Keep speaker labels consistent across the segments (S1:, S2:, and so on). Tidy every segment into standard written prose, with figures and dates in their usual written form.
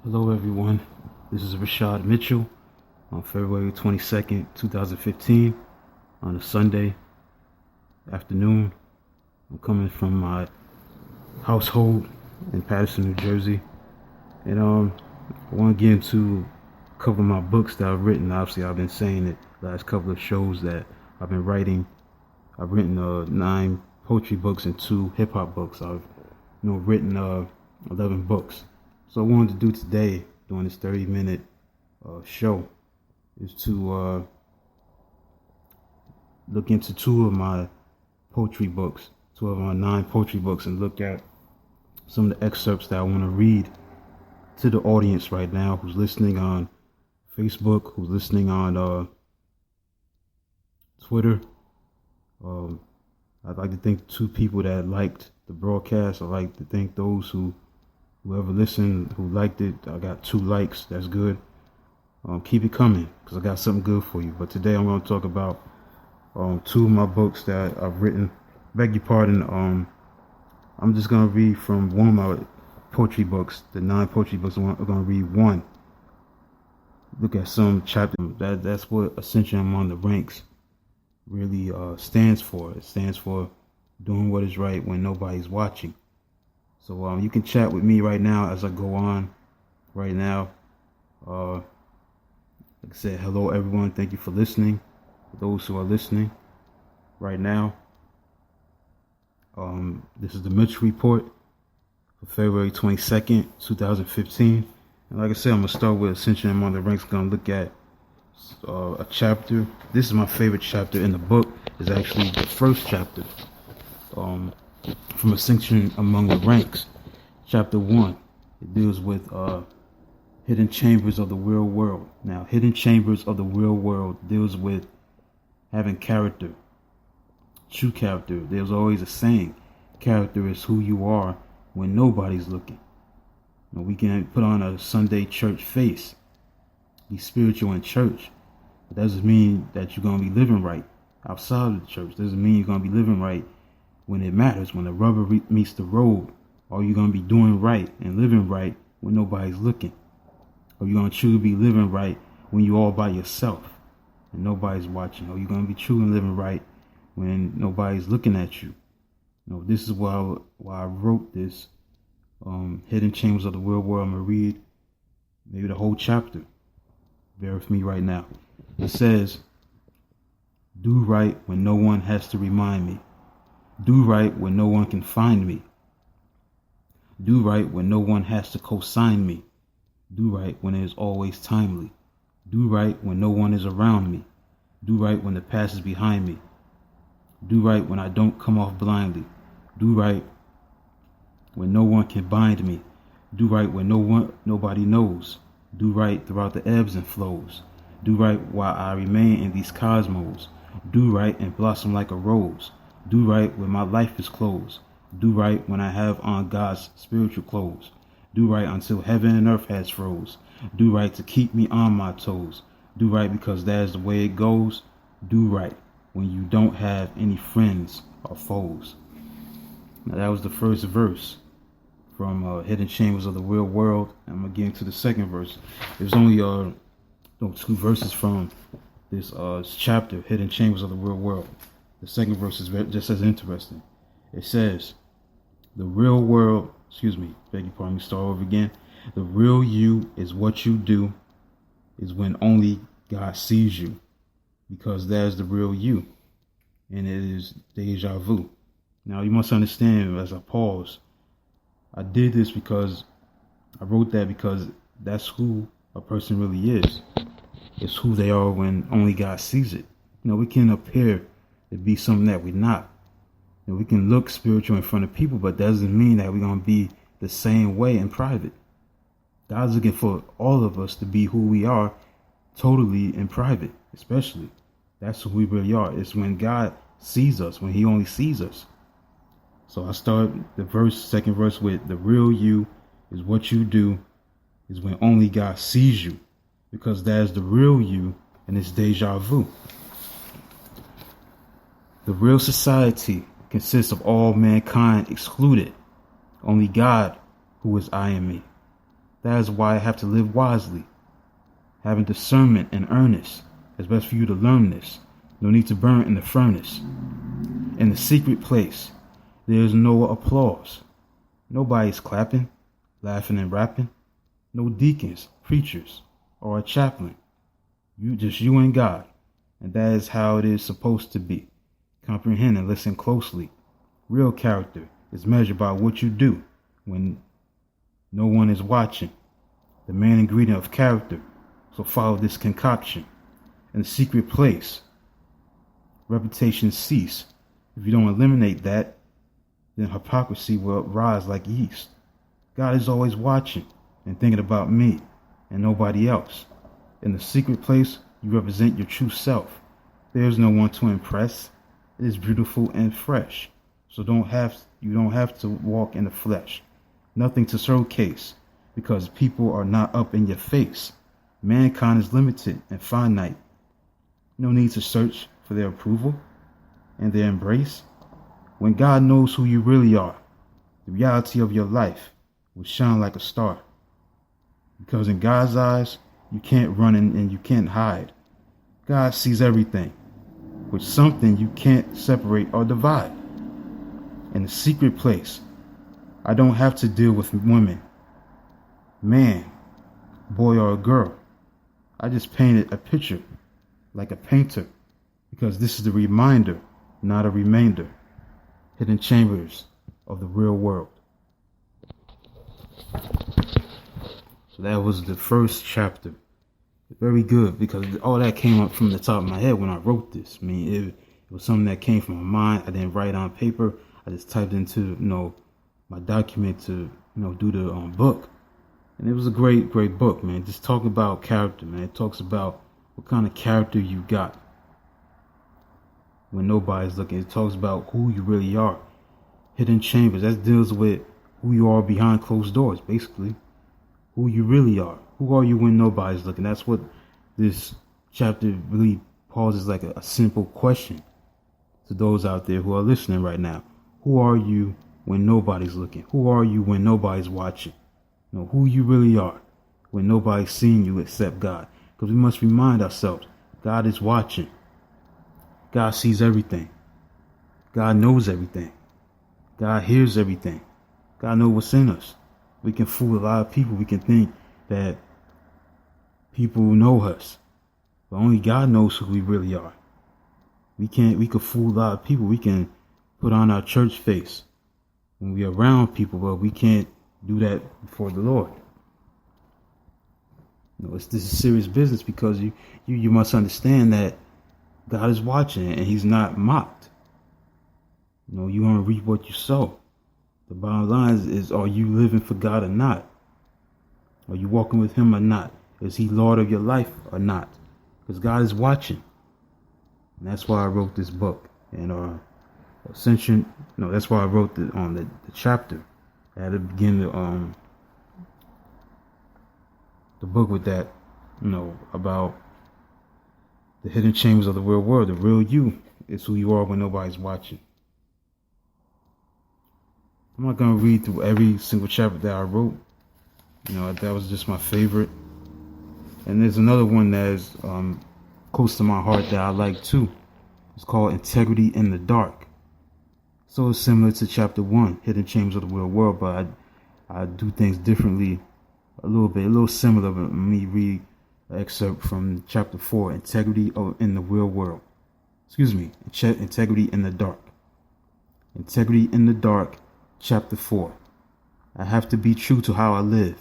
S1: Hello everyone, this is Rashad Mitchell on February 22nd, 2015 on a Sunday afternoon. I'm coming from my household in Paterson, New Jersey, and I want to get into a couple of my books that I've written. Obviously, I've been saying it last couple of shows that I've been writing. I've written 9 poetry books and 2 hip-hop books. I've written 11 books. So I wanted to do today, during this 30-minute show, is to look into 2 of my poetry books, 2 of my 9 poetry books, and look at some of the excerpts that I want to read to the audience right now who's listening on Facebook, who's listening on Twitter. I'd like to thank 2 people that liked the broadcast. I'd like to thank those whoever listened, who liked it. I got 2 likes. That's good. Keep it coming, because I got something good for you. But today I'm going to talk about 2 of my books that I've written. Beg your pardon. I'm just going to read from one of my poetry books, the 9 poetry books. I'm going to read one. Look at some chapter. That's what Ascension Among the Ranks really stands for. It stands for doing what is right when nobody's watching. So you can chat with me right now as I go on right now. Like I said, hello everyone. Thank you for listening. For those who are listening right now. This is the Mitchell Report for February 22nd, 2015. And like I said, I'm going to start with Ascension Among the Ranks. I'm going to look at a chapter. This is my favorite chapter in the book. It's actually the first chapter. From Ascension Among the Ranks, chapter 1. It deals with hidden chambers of the real world. Now, hidden chambers of the real world deals with having character, true character. There's always a saying, character is who you are when nobody's looking. Now, we can put on a Sunday church face, be spiritual in church. It doesn't mean that you're going to be living right outside of the church. It doesn't mean you're going to be living right when it matters, when the rubber meets the road. Are you going to be doing right and living right when nobody's looking? Are you going to truly be living right when you're all by yourself and nobody's watching? Are you going to be truly living right when nobody's looking at you? This is why I wrote this Hidden Chambers of the Real World. I'm going to read maybe the whole chapter. Bear with me right now. It says, do right when no one has to remind me. Do right when no one can find me. Do right when no one has to co-sign me. Do right when it is always timely. Do right when no one is around me. Do right when the past is behind me. Do right when I don't come off blindly. Do right when no one can bind me. Do right when nobody knows. Do right throughout the ebbs and flows. Do right while I remain in these cosmos. Do right and blossom like a rose. Do right when my life is closed. Do right when I have on God's spiritual clothes. Do right until heaven and earth has froze. Do right to keep me on my toes. Do right because that's the way it goes. Do right when you don't have any friends or foes. Now that was the first verse from Hidden Chambers of the Real World. I'm going to get into the second verse. There's only 2 verses from this chapter, Hidden Chambers of the Real World. The second verse is just as interesting. It says, the real world, beg your pardon, start over again. The real you is what you do, is when only God sees you, because that's the real you, and it is deja vu. Now you must understand, as I pause, I did this because I wrote that because that's who a person really is. It's who they are when only God sees it. We can appear to be something that we're not. We can look spiritual in front of people, but that doesn't mean that we're going to be the same way in private. God's looking for all of us to be who we are totally in private, especially. That's who we really are. It's when God sees us, when he only sees us. So I start the second verse with, the real you is what you do, is when only God sees you, because that is the real you, and it's deja vu. The real society consists of all mankind excluded, only God who is I and me. That is why I have to live wisely, having discernment and earnest. It's best for you to learn this. No need to burn in the furnace. In the secret place, there is no applause. Nobody's clapping, laughing, and rapping. No deacons, preachers, or a chaplain. You and God. And that is how it is supposed to be. Comprehend and listen closely. Real character is measured by what you do when no one is watching. The main ingredient of character. So follow this concoction. In the secret place, reputations cease. If you don't eliminate that, then hypocrisy will rise like yeast. God is always watching and thinking about me and nobody else. In the secret place, you represent your true self. There is no one to impress. It is beautiful and fresh. So you don't have to walk in the flesh. Nothing to showcase because people are not up in your face. Mankind is limited and finite. No need to search for their approval and their embrace. When God knows who you really are, the reality of your life will shine like a star. Because in God's eyes, you can't run and you can't hide. God sees everything, with something you can't separate or divide. In the secret place, I don't have to deal with women, man, boy, or a girl. I just painted a picture like a painter, because this is the reminder, not a remainder. Hidden chambers of the real world. So that was the first chapter. Very good, because all that came up from the top of my head when I wrote this. I mean, it was something that came from my mind. I didn't write on paper. I just typed into, my document to, do the book. And it was a great book, man. Just talking about character, man. It talks about what kind of character you got when nobody's looking. It talks about who you really are. Hidden chambers, that deals with who you are behind closed doors, basically. Who you really are. Who are you when nobody's looking? That's what this chapter really poses like a simple question to those out there who are listening right now. Who are you when nobody's looking? Who are you when nobody's watching? Who you really are when nobody's seeing you except God. Because we must remind ourselves, God is watching. God sees everything. God knows everything. God hears everything. God knows what's in us. We can fool a lot of people. We can think that people know us, but only God knows who we really are. We could fool a lot of people. We can put on our church face when we're around people, but we can't do that before the Lord. This is serious business, because you must understand that God is watching and He's not mocked. You're going to reap what you sow. The bottom line is, are you living for God or not? Are you walking with Him or not? Is He Lord of your life or not? Because God is watching. And that's why I wrote this book. And that's why I wrote the chapter. I had to begin the book with that, about the hidden chambers of the real world. The real you is who you are when nobody's watching. I'm not going to read through every single chapter that I wrote. That was just my favorite. And there's another one that is close to my heart that I like too. It's called Integrity in the Dark. So it's similar to chapter 1, Hidden Chambers of the Real World, but I do things differently a little similar. But let me read an excerpt from chapter 4, Integrity in the Real World. Integrity in the Dark. Integrity in the Dark, chapter 4. I have to be true to how I live,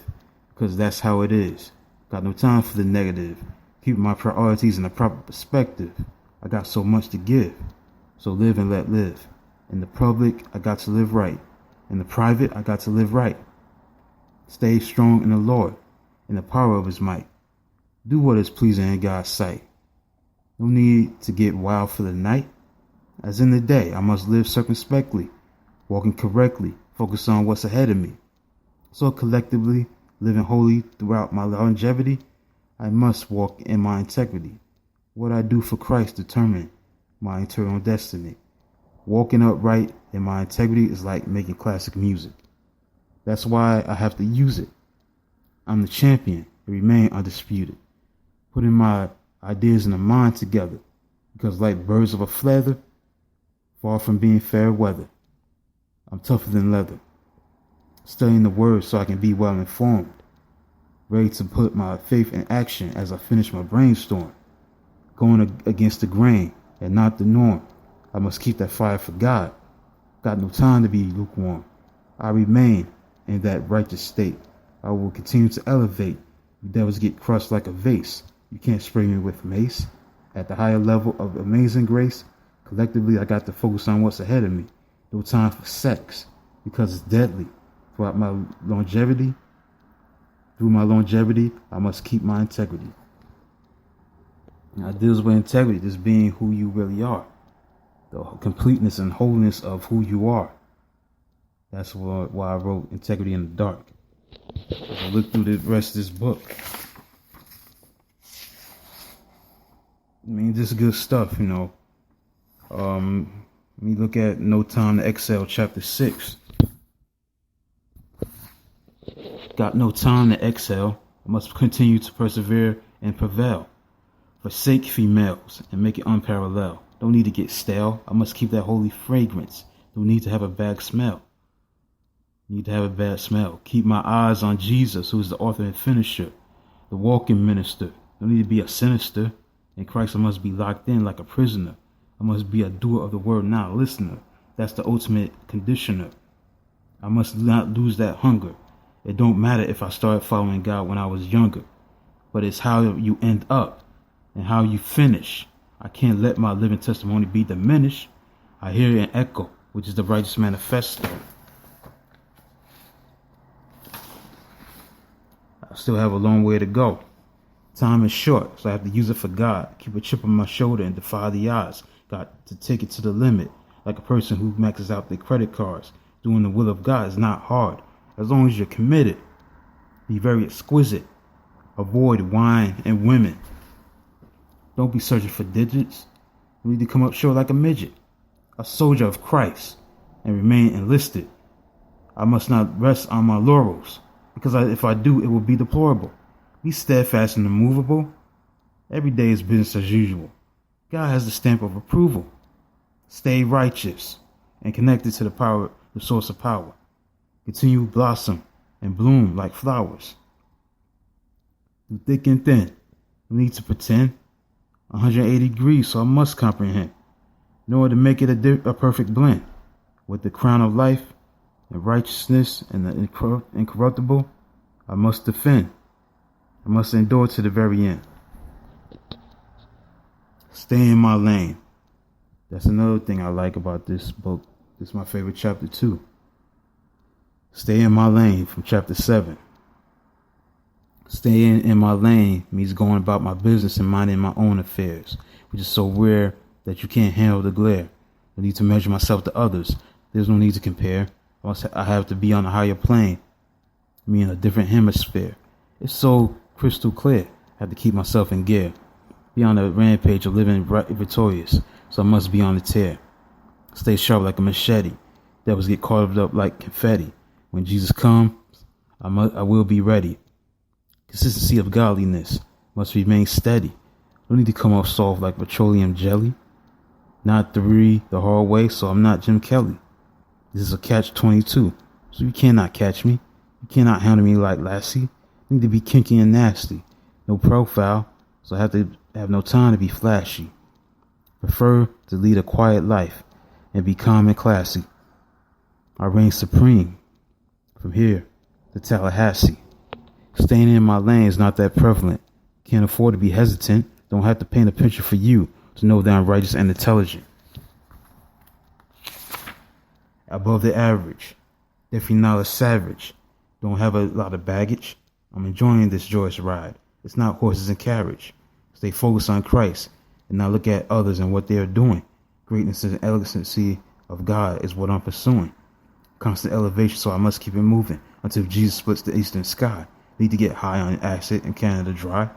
S1: because that's how it is. Got no time for the negative. Keep my priorities in the proper perspective. I got so much to give. So live and let live. In the public, I got to live right. In the private, I got to live right. Stay strong in the Lord, in the power of His might. Do what is pleasing in God's sight. No need to get wild for the night. As in the day, I must live circumspectly, walking correctly, focus on what's ahead of me. So collectively, living holy throughout my longevity, I must walk in my integrity. What I do for Christ determines my eternal destiny. Walking upright in my integrity is like making classic music. That's why I have to use it. I'm the champion and remain undisputed. Putting my ideas and the mind together, because like birds of a feather, far from being fair weather, I'm tougher than leather. Studying the word so I can be well informed, ready to put my faith in action as I finish my brainstorm. Going against the grain and not the norm. I must keep that fire for God. Got no time to be lukewarm. I remain in that righteous state. I will continue to elevate. You devils get crushed like a vase. You can't spray me with mace. At the higher level of amazing grace, collectively I got to focus on what's ahead of me. No time for sex, because it's deadly. Through my longevity, I must keep my integrity. Now, it deals with integrity, just being who you really are. The completeness and wholeness of who you are. That's why I wrote Integrity in the Dark. As I look through the rest of this book, I mean, this is good stuff, you know. Let me look at No Time to Exhale, chapter 6. Got no time to exhale. I must continue to persevere and prevail. Forsake females and make it unparalleled. Don't need to get stale. I must keep that holy fragrance. Don't need to have a bad smell. Need to have a bad smell. Keep my eyes on Jesus, who is the author and finisher, the walking minister. Don't need to be a sinister. In Christ, I must be locked in like a prisoner. I must be a doer of the word, not a listener. That's the ultimate conditioner. I must not lose that hunger. It don't matter if I started following God when I was younger, but it's how you end up and how you finish. I can't let my living testimony be diminished. I hear an echo, which is the righteous manifesto. I still have a long way to go. Time is short, so I have to use it for God. Keep a chip on my shoulder and defy the odds. Got to take it to the limit, like a person who maxes out their credit cards. Doing the will of God is not hard, as long as you're committed. Be very exquisite. Avoid wine and women. Don't be searching for digits. You need to come up short like a midget. A soldier of Christ and remain enlisted. I must not rest on my laurels, because if I do, it will be deplorable. Be steadfast and immovable. Every day is business as usual. God has the stamp of approval. Stay righteous and connected to the power, the source of power. Continue to blossom and bloom like flowers. Through thick and thin, no need to pretend. 180 degrees, so I must comprehend. In order to make it a perfect blend. With the crown of life and righteousness and the incorruptible, I must defend. I must endure to the very end. Stay in my lane. That's another thing I like about this book. This is my favorite chapter 2. Stay in my lane from chapter 7. Staying in my lane means going about my business and minding my own affairs, which is so rare that you can't handle the glare. I need to measure myself to others. There's no need to compare. I have to be on a higher plane, me in a different hemisphere. It's so crystal clear. I have to keep myself in gear. Be on a rampage of living victorious, so I must be on the tear. Stay sharp like a machete. Devils get carved up like confetti. When Jesus comes, I will be ready. Consistency of godliness must remain steady. No need to come off soft like petroleum jelly. Not the hard way, so I'm not Jim Kelly. This is a catch-22, so you cannot catch me. You cannot handle me like Lassie. I need to be kinky and nasty. No profile, so I have to have no time to be flashy. Prefer to lead a quiet life and be calm and classy. I reign supreme from here to Tallahassee. Staying in my lane is not that prevalent. Can't afford to be hesitant. Don't have to paint a picture for you to know that I'm righteous and intelligent. Above the average. Definitely not a savage. Don't have a lot of baggage. I'm enjoying this joyous ride. It's not horses and carriage. Stay focused on Christ and not look at others and what they are doing. Greatness and elegancy of God is what I'm pursuing. Constant elevation, so I must keep it moving until Jesus splits the eastern sky. Need to get high on acid and Canada dry.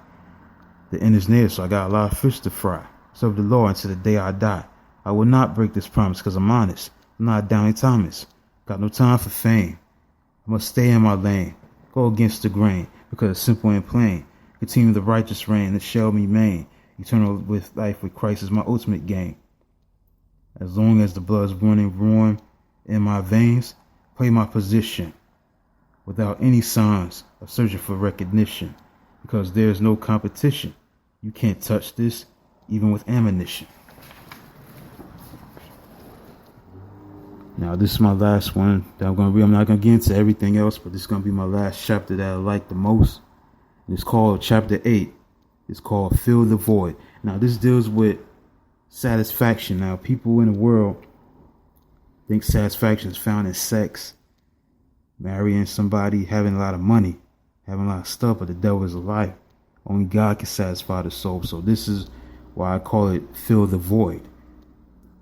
S1: The end is near, so I got a lot of fish to fry. Serve the Lord until the day I die. I will not break this promise because I'm honest. I'm not Downey Thomas. Got no time for fame. I must stay in my lane. Go against the grain. because it's simple and plain. Continue the righteous reign that shall remain. Eternal with life with Christ is my ultimate gain. As long as the blood is running warm in my veins, play my position without any signs of searching for recognition, because there's no competition. You can't touch this, even with ammunition. Now, this is my last one that I'm going to read. I'm not going to get into everything else, but this is going to be my last chapter that I like the most. It's called Chapter 8. It's called Fill the Void. Now, this deals with satisfaction. Now, people in the world think satisfaction is found in sex, marrying somebody, having a lot of money, having a lot of stuff, but the devil is a liar. Only God can satisfy the soul. So this is why I call it Fill the Void.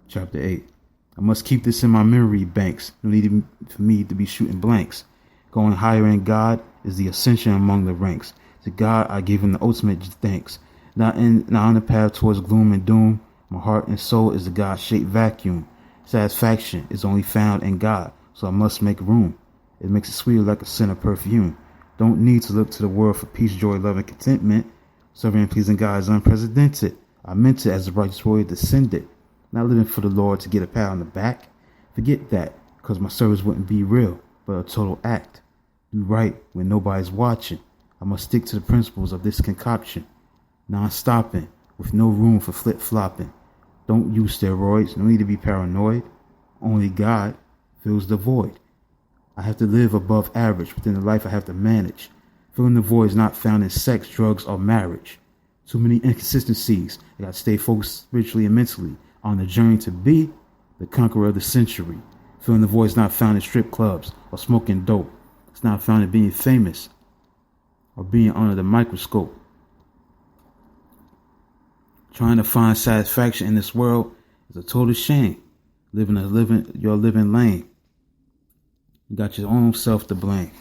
S1: Chapter 8. I must keep this in my memory banks. No need for me to be shooting blanks. Going higher in God is the ascension among the ranks. To God I give him the ultimate thanks. Not on the path towards gloom and doom. My heart and soul is a God-shaped vacuum. Satisfaction is only found in God, so I must make room. It makes it sweeter like a scent of perfume. Don't need to look to the world for peace, joy, love, and contentment. Serving and pleasing God is unprecedented. I meant it as the righteous warrior descended. Not living for the Lord to get a pat on the back. Forget that, because my service wouldn't be real, but a total act. Do right when nobody's watching. I must stick to the principles of this concoction. Non-stopping, with no room for flip-flopping. Don't use steroids, no need to be paranoid. Only God fills the void. I have to live above average within the life I have to manage. Filling the void is not found in sex, drugs, or marriage. Too many inconsistencies. I got to stay focused spiritually and mentally on the journey to be the conqueror of the century. Filling the void is not found in strip clubs or smoking dope. It's not found in being famous or being under the microscope. Trying to find satisfaction in this world is a total shame. You're living lame. You got your own self to blame.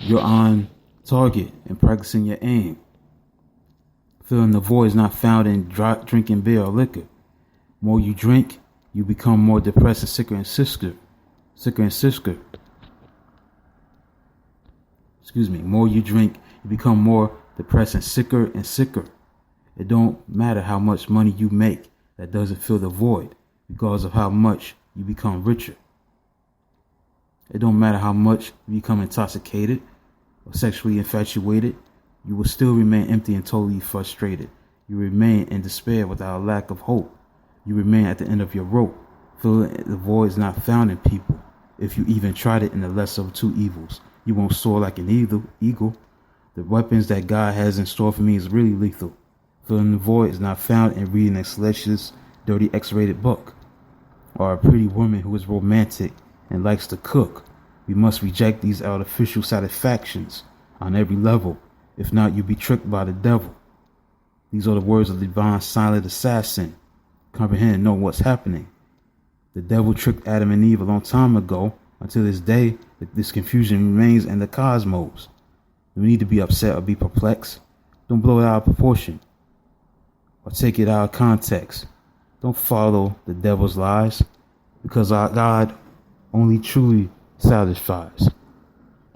S1: You're on target and practicing your aim. Filling the void is not found in drinking beer or liquor. More you drink, you become more depressed and sicker and sicker. More you drink, you become more depressed and sicker and sicker. It don't matter how much money you make. That doesn't fill the void because of how much you become richer. It don't matter how much you become intoxicated or sexually infatuated. You will still remain empty and totally frustrated. You remain in despair without a lack of hope. You remain at the end of your rope. Filling the void is not found in people. If you even tried it in the lesser of two evils, you won't soar like an eagle. The weapons that God has in store for me is really lethal. Filling the void is not found in reading a salacious, dirty, X-rated book, or a pretty woman who is romantic and likes to cook. We must reject these artificial satisfactions on every level. If not, you'll be tricked by the devil. These are the words of the divine silent assassin. Comprehend and know what's happening. The devil tricked Adam and Eve a long time ago. Until this day, this confusion remains in the cosmos. No need to be upset or be perplexed. Don't blow it out of proportion or take it out of context. Don't follow the devil's lies, because our God only truly satisfies.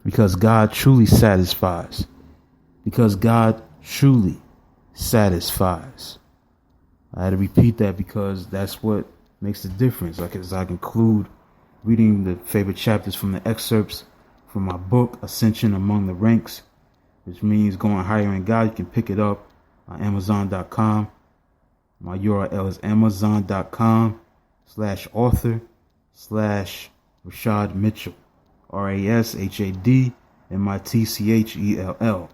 S1: Because God truly satisfies. Because God truly satisfies. I had to repeat that because that's what makes the difference. Like, as I conclude reading the favorite chapters from the excerpts from my book, Ascension Among the Ranks, which means going higher in God. You can pick it up on Amazon.com. My URL is Amazon.com/author/Rashad Mitchell. RASHADMITCHELL.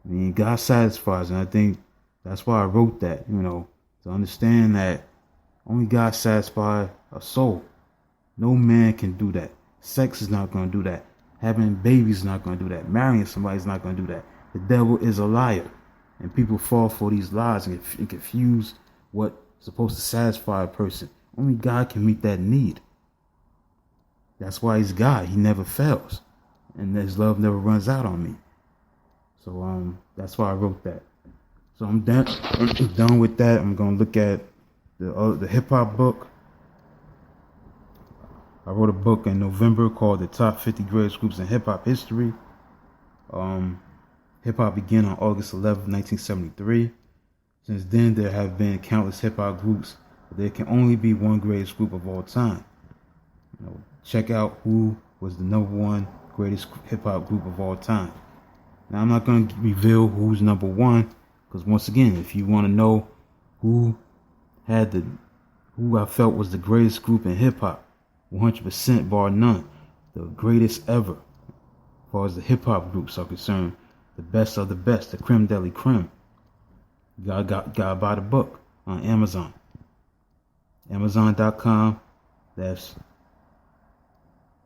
S1: I mean, God satisfies, and I think that's why I wrote that, to understand that only God satisfies a soul. No man can do that. Sex is not going to do that. Having babies is not going to do that. Marrying somebody is not going to do that. The devil is a liar. And people fall for these lies and confuse what's supposed to satisfy a person. Only God can meet that need. That's why he's God. He never fails. And his love never runs out on me. So that's why I wrote that. So I'm done with that. I'm going to look at the hip-hop book. I wrote a book in November called The Top 50 Greatest Groups in Hip Hop History. Hip hop began on August 11, 1973. Since then, there have been countless hip hop groups, but there can only be one greatest group of all time. Check out who was the number one greatest hip hop group of all time. Now, I'm not going to reveal who's number one, because once again, if you want to know who I felt was the greatest group in hip hop, 100% bar none, the greatest ever, as far as the hip hop groups are concerned, the best of the best, the creme de la creme. You gotta buy the book on Amazon. Amazon.com. That's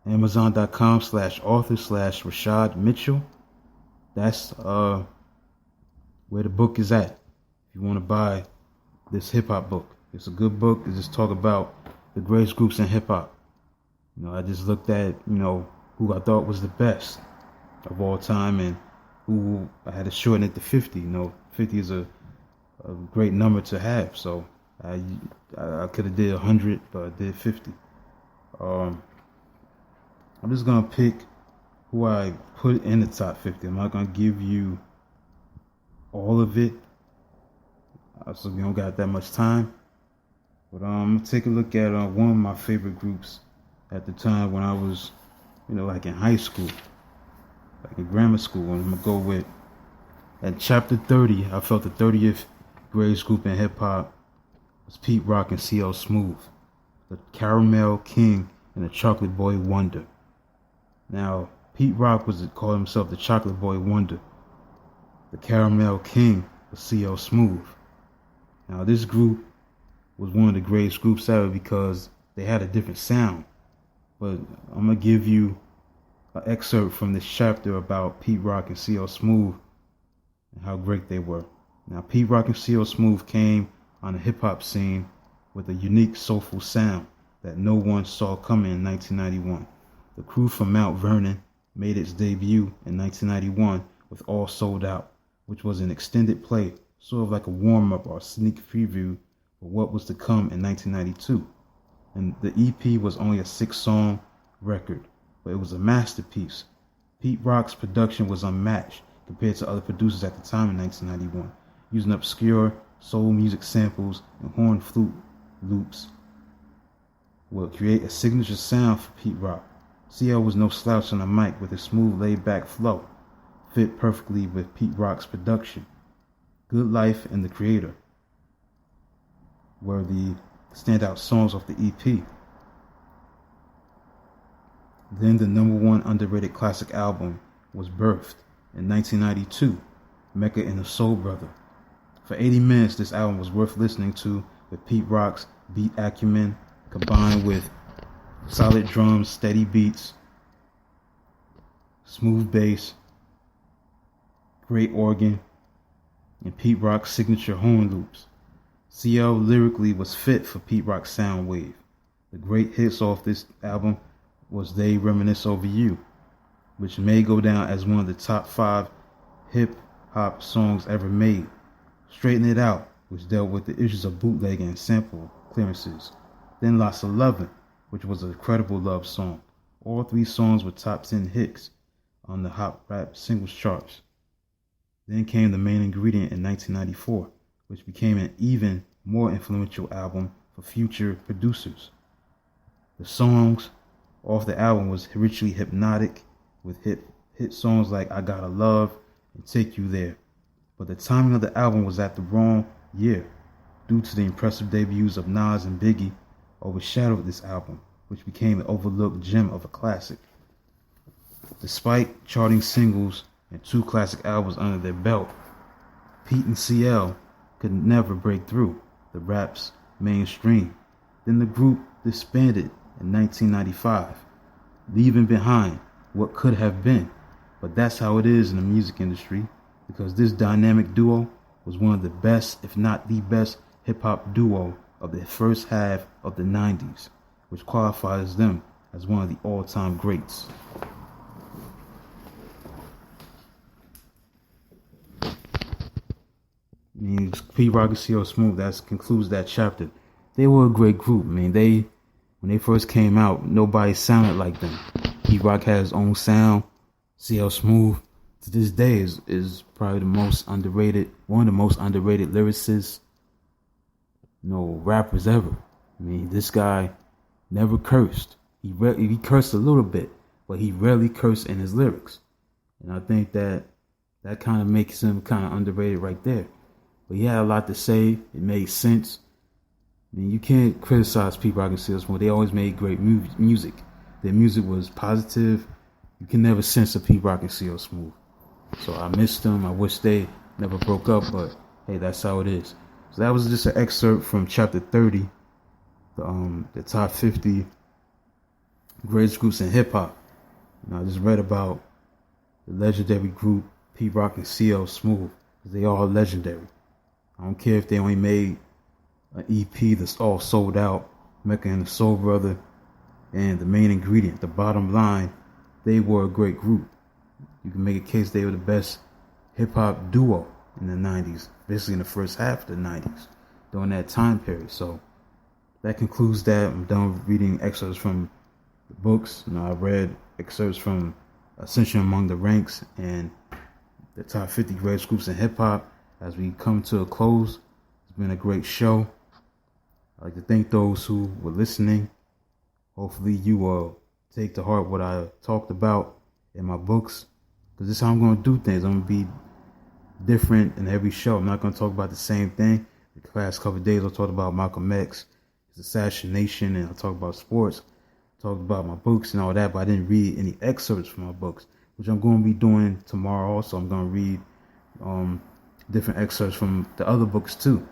S1: Amazon.com/author/Rashad Mitchell. That's where the book is at. If you want to buy this hip hop book, it's a good book. It just talk about the greatest groups in hip hop. I just looked at who I thought was the best of all time, and who I had to shorten it to 50. 50 is a great number to have, so I could have did 100, but I did 50. I'm just gonna pick who I put in the top 50. I'm not gonna give you all of it, so we don't got that much time. But I'm gonna take a look at one of my favorite groups at the time when I was, like in high school, like in grammar school. And I'm gonna go with, at chapter 30, I felt the 30th greatest group in hip hop was Pete Rock and CL Smooth, the Caramel King and the Chocolate Boy Wonder. Now, Pete Rock called himself the Chocolate Boy Wonder. The Caramel King was CL Smooth. Now, this group was one of the greatest groups ever because they had a different sound. But I'm going to give you an excerpt from this chapter about Pete Rock and CL Smooth and how great they were. Now, Pete Rock and CL Smooth came on the hip-hop scene with a unique soulful sound that no one saw coming in 1991. The crew from Mount Vernon made its debut in 1991 with All Sold Out, which was an extended play, sort of like a warm-up or sneak preview for what was to come in 1992. And the EP was only a 6-song record, but it was a masterpiece. Pete Rock's production was unmatched compared to other producers at the time in 1991, using obscure soul music samples and horn flute loops will create a signature sound for Pete Rock. CL was no slouch on the mic with his smooth, laid-back flow, fit perfectly with Pete Rock's production. Good Life and The Creator were the standout songs off the EP. Then the number one underrated classic album was birthed in 1992, Mecca and the Soul Brother. For 80 minutes, this album was worth listening to, with Pete Rock's beat acumen combined with solid drums, steady beats, smooth bass, great organ, and Pete Rock's signature horn loops. CL lyrically was fit for Pete Rock's sound wave. The great hits off this album was They Reminisce Over You, which may go down as one of the top 5 hip-hop songs ever made. Straighten It Out, which dealt with the issues of bootlegging and sample clearances. Then Lots of Lovin', which was an incredible love song. All 3 songs were top 10 hits on the Hot Rap Singles charts. Then came The Main Ingredient in 1994, which became an even more influential album for future producers. The songs off the album was richly hypnotic, with hit songs like I Gotta Love and Take You There. But the timing of the album was at the wrong year, due to the impressive debuts of Nas and Biggie overshadowed this album, which became an overlooked gem of a classic. Despite charting singles and 2 classic albums under their belt, Pete and CL could never break through the rap's mainstream. Then the group disbanded in 1995, leaving behind what could have been. But that's how it is in the music industry, because this dynamic duo was one of the best, if not the best, hip-hop duo of the first half of the 90s, which qualifies them as one of the all-time greats. Pete Rock and CL Smooth, that concludes that chapter. They were a great group. They When they first came out, nobody sounded like them. Pete Rock had his own sound. CL Smooth, to this day, is probably the most underrated, one of the most underrated lyricists, rappers ever. I mean, this guy never cursed. He cursed a little bit, but he rarely cursed in his lyrics. And I think that kind of makes him kind of underrated right there. But he had a lot to say. It made sense. I mean, you can't criticize Pete Rock and CL Smooth. They always made great music. Their music was positive. You can never censor Pete Rock and CL Smooth. So I missed them. I wish they never broke up, but hey, that's how it is. So that was just an excerpt from chapter 30, the top 50 greatest groups in hip hop. I just read about the legendary group Pete Rock and CL Smooth. They all legendary. I don't care if they only made an EP that's all sold out, Mecca and the Soul Brother, and the main ingredient, the bottom line, they were a great group. You can make a case they were the best hip-hop duo in the 90s, basically in the first half of the 90s, during that time period. So that concludes that. I'm done reading excerpts from the books. I read excerpts from Ascension Among the Ranks and the top 50 greatest groups in hip-hop. As we come to a close, it's been a great show. I'd like to thank those who were listening. Hopefully you will take to heart what I talked about in my books, because this is how I'm going to do things. I'm going to be different in every show. I'm not going to talk about the same thing. The past couple of days I talked about Malcolm X, his assassination, and I talked about sports. I talked about my books and all that, but I didn't read any excerpts from my books, which I'm going to be doing tomorrow also. I'm going to read different excerpts from the other books too,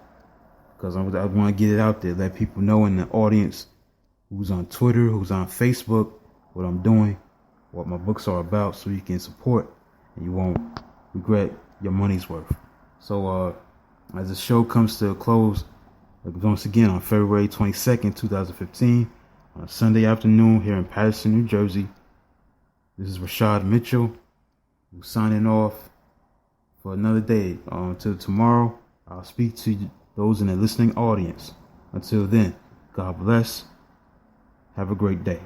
S1: because I want to get it out there, let people know in the audience who's on Twitter, who's on Facebook, what I'm doing, what my books are about, so you can support and you won't regret your money's worth. So as the show comes to a close, once again on February 22nd, 2015, on a Sunday afternoon here in Patterson, New Jersey, this is Rashad Mitchell, who's signing off for another day. Until tomorrow, I'll speak to those in the listening audience. Until then, God bless. Have a great day.